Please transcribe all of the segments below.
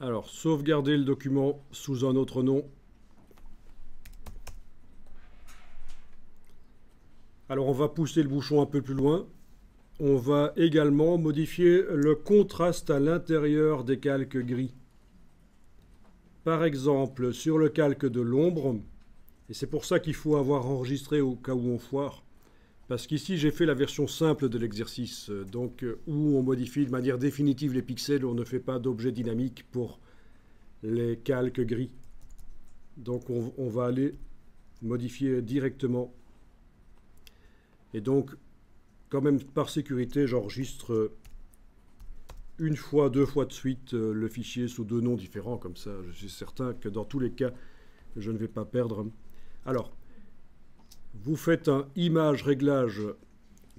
Alors, sauvegarder le document sous un autre nom. Alors, on va pousser le bouchon un peu plus loin. On va également modifier le contraste à l'intérieur des calques gris. Par exemple, sur le calque de l'ombre, et c'est pour ça qu'il faut avoir enregistré au cas où on foire, parce qu'ici j'ai fait la version simple de l'exercice, donc où on modifie de manière définitive les pixels, on ne fait pas d'objet dynamique pour les calques gris. Donc on va aller modifier directement. Et donc, quand même par sécurité, j'enregistre une fois, deux fois de suite le fichier sous deux noms différents, comme ça je suis certain que dans tous les cas, je ne vais pas perdre. Alors, vous faites un image réglage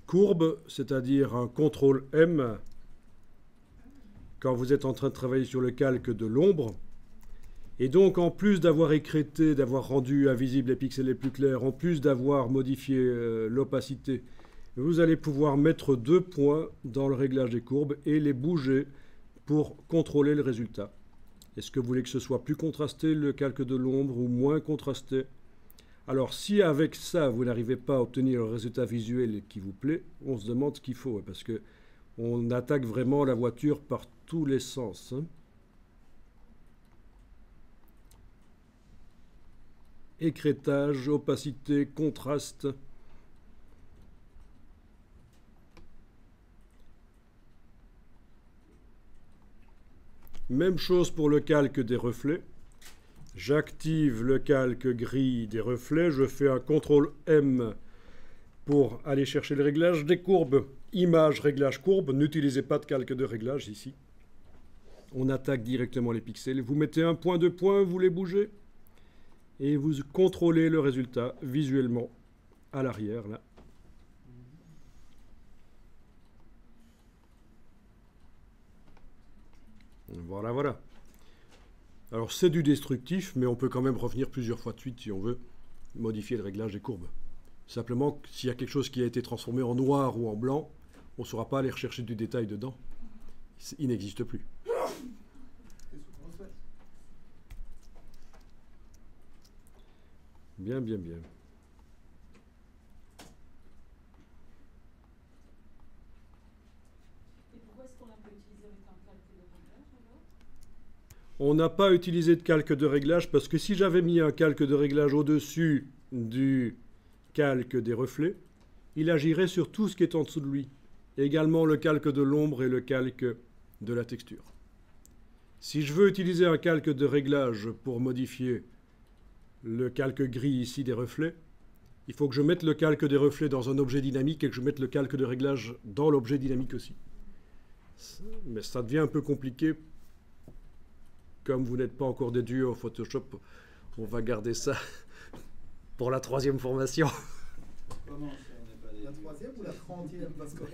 courbe, c'est-à-dire un CTRL M quand vous êtes en train de travailler sur le calque de l'ombre. Et donc, en plus d'avoir écrété, d'avoir rendu invisibles les pixels les plus clairs, en plus d'avoir modifié l'opacité, vous allez pouvoir mettre 2 points dans le réglage des courbes et les bouger pour contrôler le résultat. Est-ce que vous voulez que ce soit plus contrasté, le calque de l'ombre, ou moins contrasté? Alors, si avec ça, vous n'arrivez pas à obtenir le résultat visuel qui vous plaît, on se demande ce qu'il faut, parce qu'on attaque vraiment la voiture par tous les sens. Écrétage, opacité, contraste. Même chose pour le calque des reflets. J'active le calque gris des reflets. Je fais un CTRL M pour aller chercher le réglage des courbes. Image, réglage courbe. N'utilisez pas de calque de réglage ici. On attaque directement les pixels. Vous mettez un point, deux points, vous les bougez. Et vous contrôlez le résultat visuellement à l'arrière, là. Voilà, voilà. Alors c'est du destructif, mais on peut quand même revenir plusieurs fois de suite si on veut modifier le réglage des courbes. Simplement, s'il y a quelque chose qui a été transformé en noir ou en blanc, on ne saura pas aller rechercher du détail dedans. Il n'existe plus. Bien, bien, bien. Et pourquoi est-ce qu'on n'a pas utilisé avec un calque de réglage alors? On n'a pas utilisé de calque de réglage parce que si j'avais mis un calque de réglage au-dessus du calque des reflets, il agirait sur tout ce qui est en dessous de lui. Et également le calque de l'ombre et le calque de la texture. Si je veux utiliser un calque de réglage pour modifier le calque gris ici des reflets, il faut que je mette le calque des reflets dans un objet dynamique et que je mette le calque de réglage dans l'objet dynamique aussi. Mais ça devient un peu compliqué. Comme vous n'êtes pas encore déduit au Photoshop, on va garder ça pour la 3e formation. Comment ça, on n'est pas des... La 3e ou la 30e? Parce qu'on va